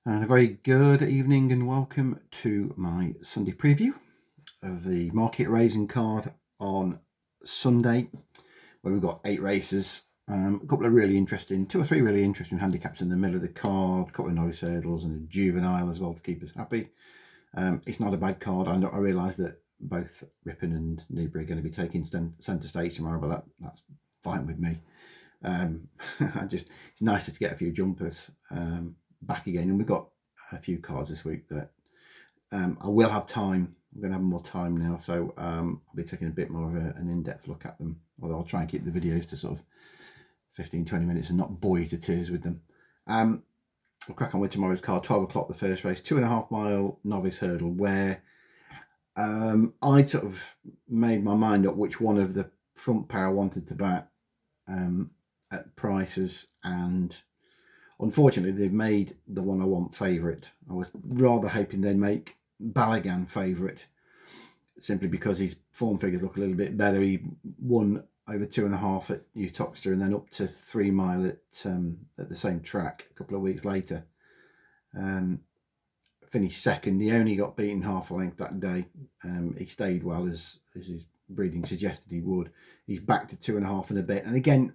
And a very good evening and welcome to my Sunday preview of the Market Rasen card on Sunday, where we've got 8 races, a couple of really interesting, 2 or 3 really interesting handicaps in the middle of the card, a couple of novice hurdles and a juvenile as well to keep us happy. It's not a bad card. I realise that both Ripon and Newbury are going to be taking centre stage tomorrow, but that's fine with me. It's nice to get a few jumpers back again, and we've got a few cards this week that I will have time. I'm going to have more time now, so I'll be taking a bit more of an in-depth look at them, although I'll try and keep the videos to sort of 15-20 minutes and not bore you to tears with them. We'll crack on with tomorrow's card. 12 o'clock the first race, 2.5 mile novice hurdle, where I'd sort of made my mind up which one of the front pair I wanted to back at prices, and unfortunately they've made the one I want favourite. I was rather hoping they'd make Balagan favourite, simply because his form figures look a little bit better. He won over 2.5 at Uttoxeter and then up to 3 mile at the same track a couple of weeks later. Finished second. He only got beaten half a length that day. He stayed well as his breeding suggested he would. He's back to 2.5 and a bit. And again,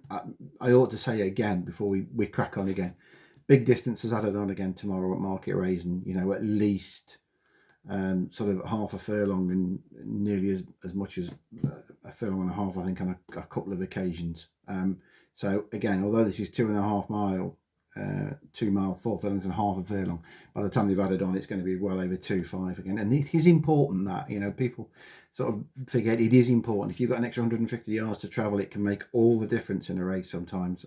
I ought to say again before we crack on again, big distances added on again tomorrow at Market Rasen. At least sort of half a furlong and nearly as much as a furlong and a half, I think, on a couple of occasions. So again, although this is 2.5 mile, 2 miles, 4 furlongs and half a furlong, by the time they've added on, it's going to be well over 2.5 again. And it is important that, people sort of forget it is important. If you've got an extra 150 yards to travel, it can make all the difference in a race sometimes.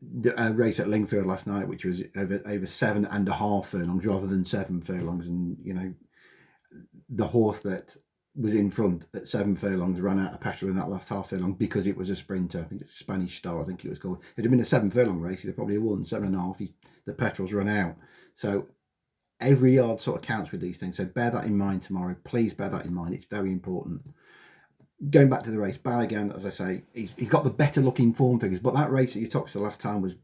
The race at Lingfield last night, which was over 7.5 furlongs rather than 7 furlongs, and the horse that was in front at 7 furlongs ran out of petrol in that last half furlong because it was a sprinter. I think it's Spanish Star, I think it was called. If it had been a 7 furlong race, he'd have probably won. 7.5, the petrol's run out. So every yard sort of counts with these things. So bear that in mind tomorrow. Please bear that in mind. It's very important. Going back to the race, Balagan, as I say, he's got the better looking form figures, but that race that you talked to the last time was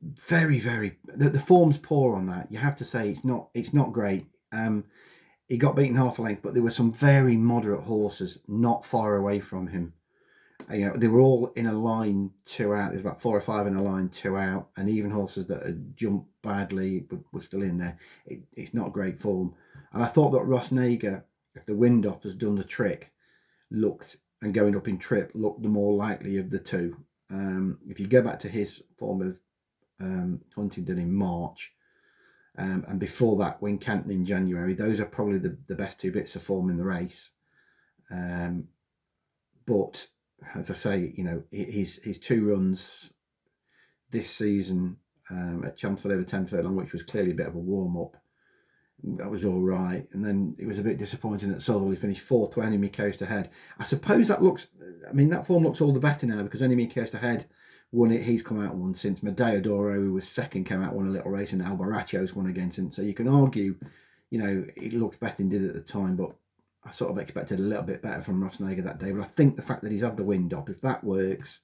very, very, the form's poor on that. You have to say it's not great. He got beaten half a length, but there were some very moderate horses not far away from him. They were all in a line 2 out. There's about 4 or 5 in a line 2 out, and even horses that had jumped badly were still in there. It's not great form. And I thought that Ross Nager, if the wind up has done the trick, looked, and going up in trip, looked the more likely of the two. If you go back to his form of Huntingdon in March, and before that, Wincanton in January, those are probably the best 2 bits of form in the race. But as I say, his 2 runs this season at Chelmsford over 10 furlong, which was clearly a bit of a warm-up, that was all right. And then it was a bit disappointing at Southwell. He finished 4th to Enemy Coast Ahead. I suppose that form looks all the better now because Enemy Coast Ahead won it. He's come out and won since. Medea d'Oro, who was second, came out and won a little race, and Albaracho's won again since. So you can argue, it looks better than did at the time, but I sort of expected a little bit better from Ross Nager that day. But I think the fact that he's had the wind up, if that works,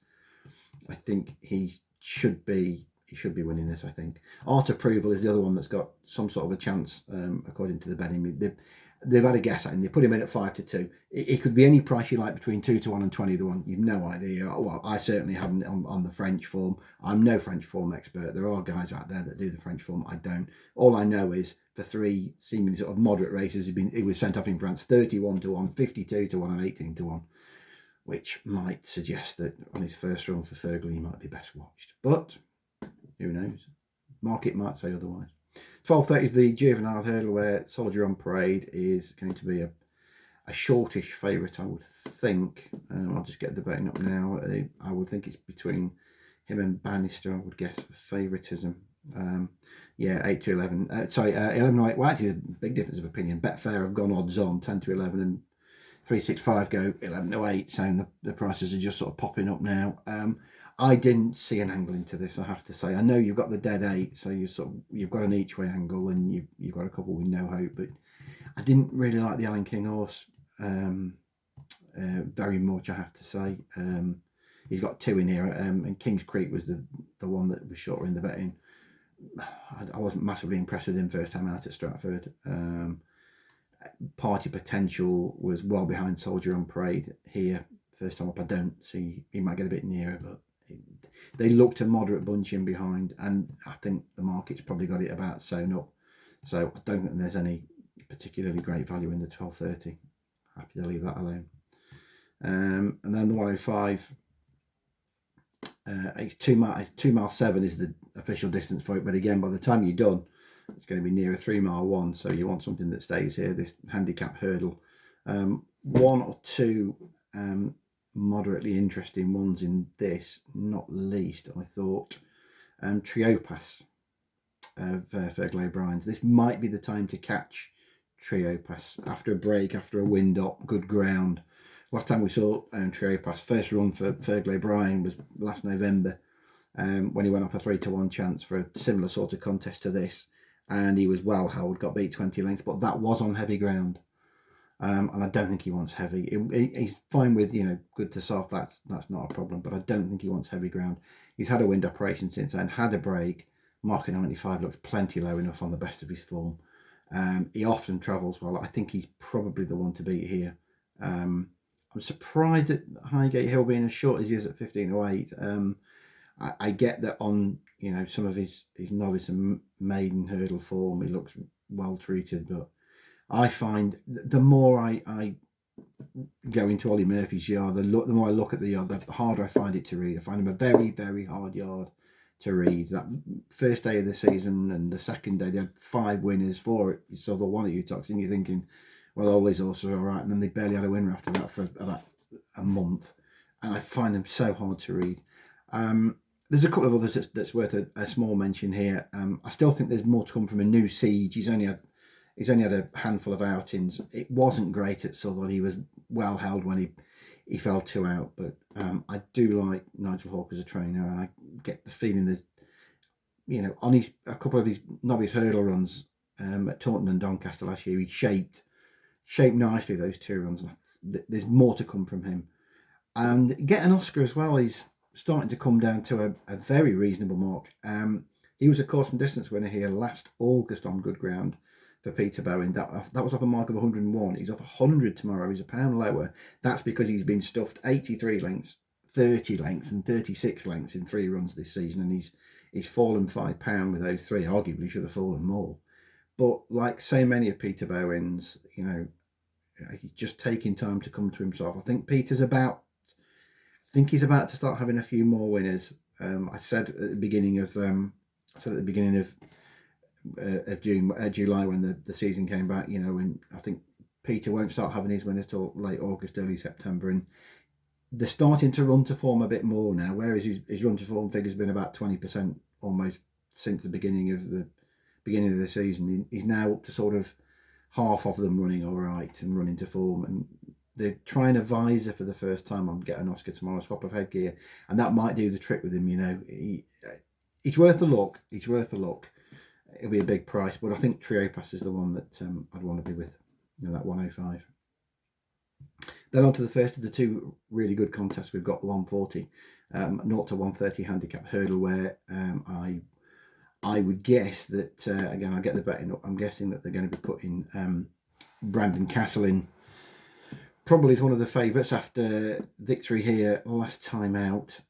I think he should be winning this, I think. Art Approval is the other one that's got some sort of a chance, according to the betting. They've had a guess at him. They put him in at 5-2. It could be any price you like between 2-1 and 20-1. You've no idea. Well, I certainly haven't on the French form. I'm no French form expert. There are guys out there that do the French form. I don't. All I know is for 3 seemingly sort of moderate races, he was sent off in France 31-1, 52-1, and 18-1, which might suggest that on his first run for Fergley he might be best watched. But who knows? Market might say otherwise. 12:30 is the juvenile hurdle, where Soldier on Parade is going to be a shortish favourite, I would think. I'll just get the betting up now. I would think it's between him and Bannister, I would guess, for favouritism. 8-11. 11-8. Well, actually, a big difference of opinion. Betfair have gone odds on 10-11, and 365 go 11-8, saying the prices are just sort of popping up now. I didn't see an angle into this, I have to say. I know you've got the dead 8, so you've got an each way angle, and you've got a couple with no hope. But I didn't really like the Alan King horse very much, I have to say. He's got 2 in here, and King's Creek was the one that was shorter in the betting. I wasn't massively impressed with him first time out at Stratford. Party Potential was well behind Soldier on Parade here. First time up, I don't see he might get a bit nearer, but they looked a moderate bunching behind, and I think the market's probably got it about sewn up. So I don't think there's any particularly great value in the 12.30. Happy to leave that alone. And then the 105. It's 2 mile 7 is the official distance for it, but again, by the time you're done, it's going to be near a 3 mile 1. So you want something that stays here. This handicap hurdle. One or two moderately interesting ones in this, not least, I thought, Triopas of Fergal O'Brien's. This might be the time to catch Triopas after a break, after a wind up, good ground. Last time we saw Triopas, first run for Fergal O'Brien was last November, when he went off a 3-1 chance for a similar sort of contest to this, and he was well held, got beat 20 lengths, but that was on heavy ground. And I don't think he wants heavy. He's fine with, good to soft. That's not a problem. But I don't think he wants heavy ground. He's had a wind operation since then, had a break. Marking 95 looks plenty low enough on the best of his form. He often travels well. I think he's probably the one to beat here. I'm surprised at Highgate Hill being as short as he is at 15.08. I get that on some of his novice and maiden hurdle form, he looks well treated, but I find the more I go into Ollie Murphy's yard, the more I look at the yard, the harder I find it to read. I find him a very, very hard yard to read. That first day of the season and the second day, they had 5 winners for it. You saw the one at Utox, and you're thinking, well, Ollie's also all right. And then they barely had a winner after that for about a month. And I find them so hard to read. There's a couple of others that's worth a small mention here. I still think there's more to come from a new Siege. He's only had a handful of outings. It wasn't great at Southwell. He was well held when he fell 2 out. But I do like Nigel Hawke as a trainer, and I get the feeling there's, on a couple of his novice hurdle runs at Taunton and Doncaster last year, he shaped nicely those 2 runs. There's more to come from him. And getting Oscar as well is starting to come down to a very reasonable mark. He was a course and distance winner here last August on good ground for Peter Bowen. That was off a mark of 101. He's off 100 tomorrow. He's a pound lower. That's because he's been stuffed 83 lengths, 30 lengths and 36 lengths in 3 runs this season, and he's fallen £5 with those 3. Arguably should have fallen more. But like so many of Peter Bowen's, he's just taking time to come to himself. I think he's about to start having a few more winners. I said at the beginning of July when the season came back, and I think Peter won't start having his winners till late August, early September, and they're starting to run to form a bit more now, whereas his run to form figure's been about 20% almost since the beginning of the season. He's now up to sort of half of them running all right and running to form, and they're trying a visor for the first time on Get an Oscar tomorrow, swap of headgear, and that might do the trick with him. He's worth a look. It'll be a big price, but I think Triopas is the one that I'd want to be with, that 105. Then on to the first of the 2 really good contests. We've got the 140, 0 to 130 handicap hurdle, where I would guess that, again, I'll get the betting up, I'm guessing that they're going to be putting Brandon Castle in. Probably is one of the favourites after victory here last time out.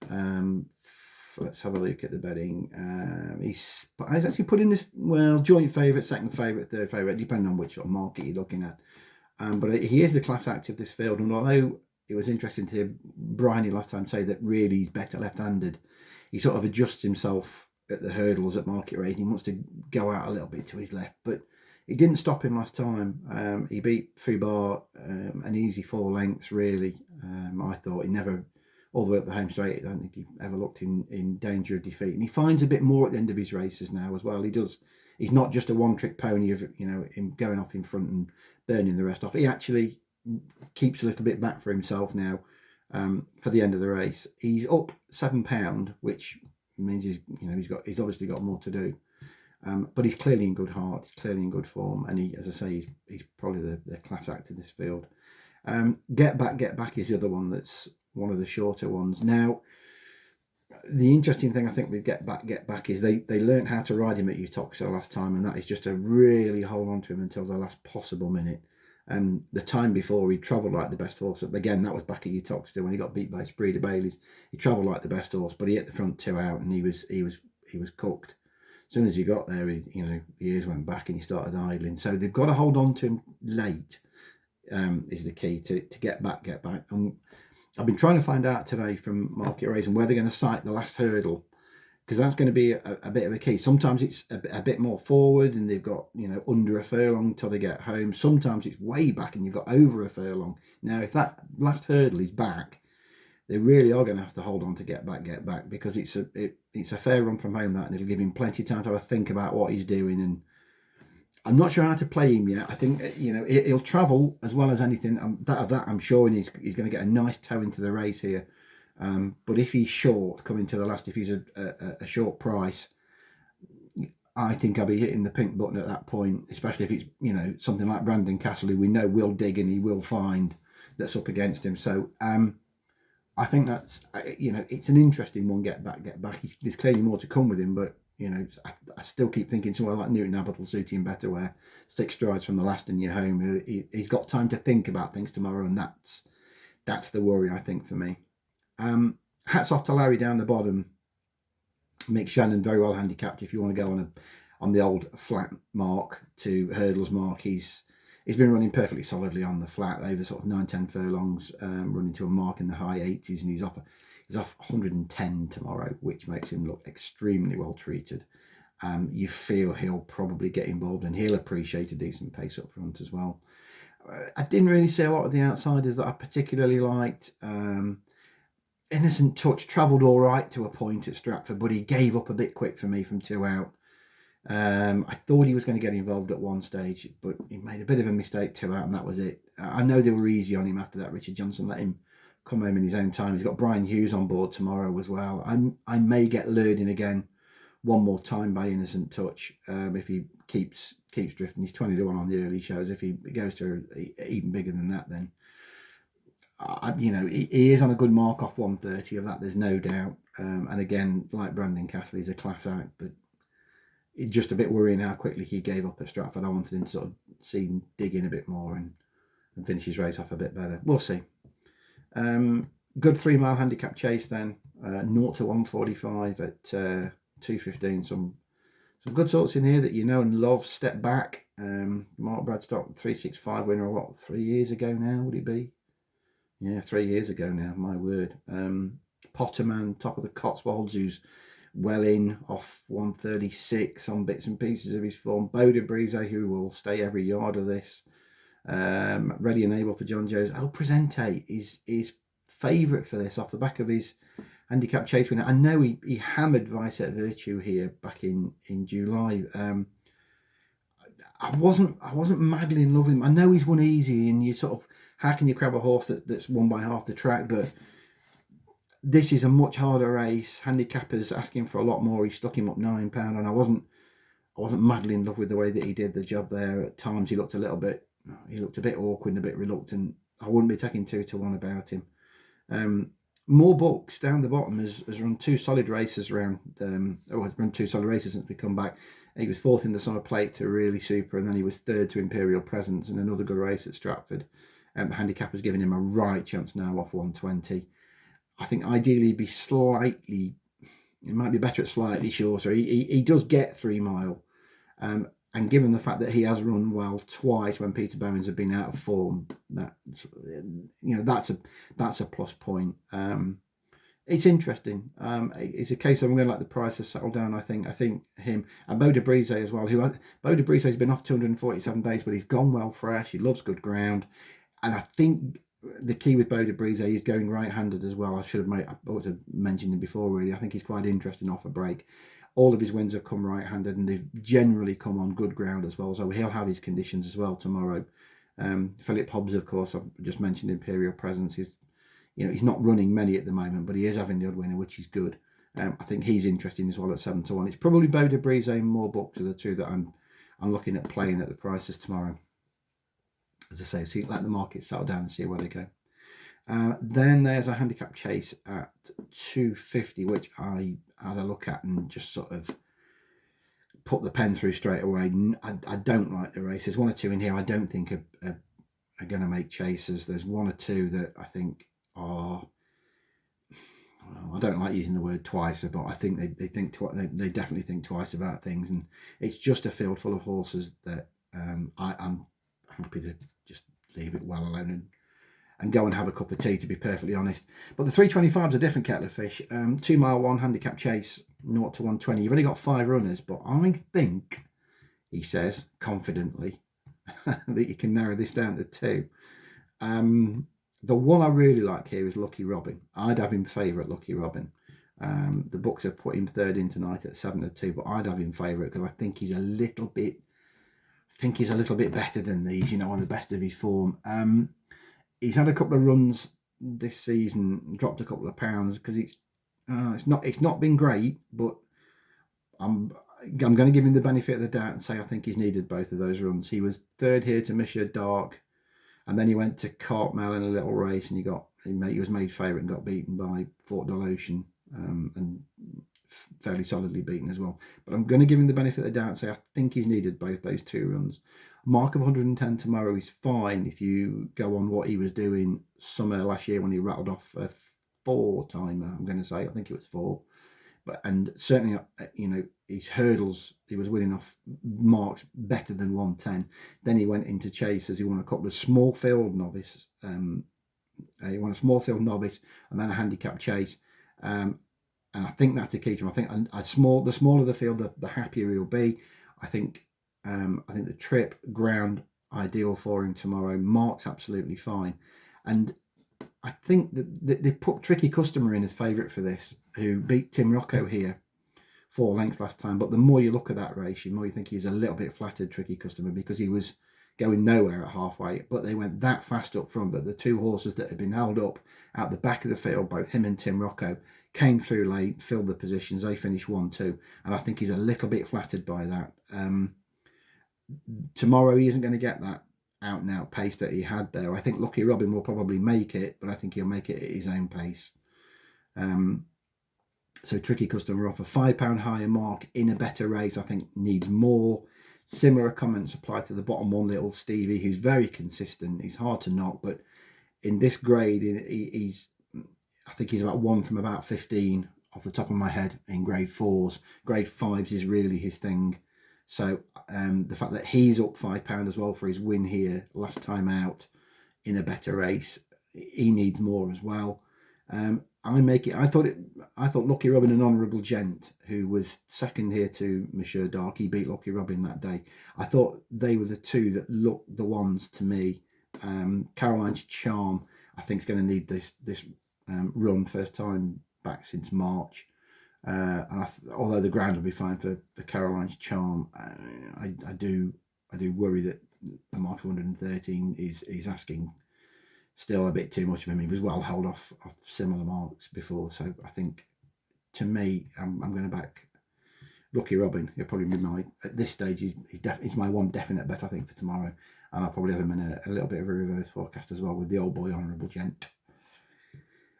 Let's have a look at the betting. He's actually put in this, joint favourite, second favourite, third favourite, depending on which sort of market you're looking at. But he is the class act of this field, and although it was interesting to hear Bryony last time say that really he's better left-handed, he sort of adjusts himself at the hurdles at market rate, and he wants to go out a little bit to his left, but it didn't stop him last time. He beat Fubar an easy 4 lengths, really. I thought he never, all the way up the home straight, I don't think he ever looked in danger of defeat. And he finds a bit more at the end of his races now as well. He's not just a one-trick pony of, him going off in front and burning the rest off. He actually keeps a little bit back for himself now for the end of the race. He's up £7, which means he's obviously got more to do. But he's clearly in good heart, he's clearly in good form, and he, as I say, he's probably the class act in this field. Get Back is the other one that's one of the shorter ones. Now, The interesting thing I think with Get Back is they learned how to ride him at Uttoxeter last time, and that is just to really hold on to him until the last possible minute. And the time before, he travelled like the best horse. Again, that was back at Uttoxeter when he got beat by Spreda Baileys. He travelled like the best horse, but he hit the front two out, and he was cooked. As soon as he got there, the ears went back and he started idling. So they've got to hold on to him late. Is the key to get back. And I've been trying to find out today from Market Rasen where they're going to sight the last hurdle, because that's going to be a bit of a key. Sometimes it's a bit more forward and they've got, under a furlong until they get home. Sometimes it's way back and you've got over a furlong. Now, if that last hurdle is back, they really are going to have to hold on to get back, because it's a fair run from home, that, and it'll give him plenty of time to have a think about what he's doing. And I'm not sure how to play him yet. I think, he'll travel as well as anything. That I'm sure, and he's going to get a nice toe into the race here. But if he's short coming to the last, if he's a short price, I think I'll be hitting the pink button at that point, especially if it's, something like Brandon Castle, who we know will dig and he will find, that's up against him. So I think that's, it's an interesting one, get back. There's clearly more to come with him, but, I still keep thinking someone like Newton Abbott will suit him better, where 6 strides from the last and you're home. He's got time to think about things tomorrow, and that's the worry, I think, for me. Hats off to Larry down the bottom. Mick Shannon, very well handicapped. If you want to go on the old flat mark to hurdles mark, he's been running perfectly solidly on the flat over sort of 9-10 furlongs, running to a mark in the high 80s, and he's off 110 tomorrow, which makes him look extremely well treated. You feel he'll probably get involved, and he'll appreciate a decent pace up front as well. I didn't really see a lot of the outsiders that I particularly liked. Innocent Touch travelled all right to a point at Stratford, but he gave up a bit quick for me from 2 out. I thought he was going to get involved at one stage, but he made a bit of a mistake 2 out, and that was it. I know they were easy on him after that. Richard Johnson let him come home in his own time. He's got Brian Hughes on board tomorrow as well. I may get lured in again one more time by Innocent Touch if he keeps drifting. He's 20 to 1 on the early shows. If he goes to even bigger than that, then he is on a good mark off 130, of that there's no doubt. And again, like Brandon Castle, he's a class act, but it's just a bit worrying how quickly he gave up at Stratford. I wanted him to sort of see him dig in a bit more and finish his race off a bit better. We'll see. Good 3 mile handicap chase then, 0 to 145 at 2:15. Some good sorts in here that you know and love. Step Back, Mark Bradstock, 365 winner, what, 3 years ago now would it be? Yeah, 3 years ago now, my word. Potterman, top of the Cotswolds, who's well in off 136 on bits and pieces of his form. Boda Brise, who will stay every yard of this. Ready and able for John Jones. El Presente is favourite for this off the back of his handicap chase winner. I know he hammered Vice at Virtue here back in July. I wasn't madly in love with him. I know he's won easy, and you sort of, how can you grab a horse that's won by half the track? But this is a much harder race. Handicappers asking for a lot more. He stuck him up £9, and I wasn't madly in love with the way that he did the job there. At times he looked a bit awkward and a bit reluctant. I wouldn't be taking 2 to 1 about him. More Books down the bottom has run 2 solid races around. Has run 2 solid races since we come back. He was 4th in the Summer Plate to Really Super, and then he was 3rd to Imperial Presence, and another good race at Stratford. The handicapper's giving him a right chance now off 120. I think ideally he'd be slightly, it might be better at slightly shorter. He does get 3 mile, and given the fact that he has run well twice when Peter Bowens have been out of form, that's a plus point. It's interesting. It's a case of I'm going to let the prices settle down. I think him and Boda Brise as well. Boda Brise has been off 247 days, but he's gone well fresh. He loves good ground, and I think the key with Boda Brise is going right-handed as well. I ought to mention him before, really. I think he's quite interesting off a break. All of his wins have come right-handed, and they've generally come on good ground as well. So he'll have his conditions as well tomorrow. Philip Hobbs, of course, I've just mentioned Imperial Presence. He's not running many at the moment, but he is having the odd winner, which is good. I think he's interesting as well at 7 to 1. It's probably Boda Brise and More Books are the 2 that I'm looking at playing at the prices tomorrow. As I say, let the market settle down and see where they go. Then there's a handicap chase at 250, which I had a look at and just sort of put the pen through straight away. I don't like the race. There's one or two in here I don't think are going to make chases. There's one or two that I think are, well, I don't like using the word twice, but I think they definitely think twice about things, and it's just a field full of horses that I'm happy to just leave it well alone and go and have a cup of tea, to be perfectly honest. But the 325 is a different kettle of fish. 2 mile 1 handicap chase, 0 to 120. You've only got 5 runners, but I think, he says confidently, that you can narrow this down to 2. The one I really like here is Lucky Robin. I'd have him favourite, Lucky Robin. The books have put him third in tonight at 7 to 2, but I'd have him favourite because I think he's a little bit better than these, on the best of his form. He's had a couple of runs this season, dropped a couple of pounds because it's not been great, but I'm going to give him the benefit of the doubt and say I think he's needed both of those runs. He was third here to Monsieur Dark, and then he went to Cartmel in a little race, and he was made favourite and got beaten by Fort Delotion, and fairly solidly beaten as well. But I'm going to give him the benefit of the doubt and say I think he's needed both those 2 runs. Mark of 110 tomorrow is fine if you go on what he was doing summer last year when he rattled off a 4-timer. I'm going to say, I think it was 4. And certainly, his hurdles, he was winning off marks better than 110. Then he went into chases. He won a couple of small field novice. He won a small field novice and then a handicap chase. And I think that's the key to him. I think the smaller the field, the happier he'll be. I think the trip ground ideal for him tomorrow. Mark's absolutely fine, and I think that they put Tricky Customer in as favourite for this, who beat Tim Rocco here 4 lengths last time. But the more you look at that race, the more you think he's a little bit flattered, Tricky Customer, because he was going nowhere at halfway. But they went that fast up front that the 2 horses that had been held up out the back of the field, both him and Tim Rocco, came through late, filled the positions. They finished 1-2, and I think he's a little bit flattered by that. Tomorrow he isn't going to get that out and out pace that he had there. I think Lucky Robin will probably make it, but I think he'll make it at his own pace. So Tricky Customer off a £5 higher mark in a better race, I think needs more. Similar comments apply to the bottom one, Little Stevie, who's very consistent. He's hard to knock, but in this grade, I think he's about 1 from about 15 off the top of my head in grade 4s. Grade 5s is really his thing. So the fact that he's up £5 as well for his win here last time out in a better race, he needs more as well. I thought Lucky Robin, an honourable gent, who was second here to Monsieur Dark, he beat Lucky Robin that day. I thought they were the 2 that looked the ones to me. Caroline's Charm, I think, is going to need this run, first time back since March. And although the ground will be fine for Caroline's Charm, I do worry that a mark of 113 is asking still a bit too much of him. He was well held off similar marks before, so I think, to me, I'm going to back Lucky Robin. He'll probably be at this stage, he's my one definite bet, I think, for tomorrow, and I'll probably have him in a little bit of a reverse forecast as well with the old boy honourable gent.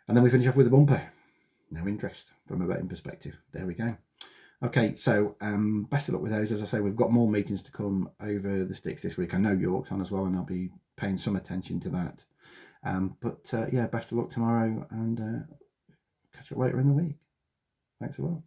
And then we finish off with a bumper. No interest from a betting perspective. There we go. Okay, so best of luck with those. As I say, we've got more meetings to come over the sticks this week. I know York's on as well, and I'll be paying some attention to that. But best of luck tomorrow, and catch up later in the week. Thanks a lot.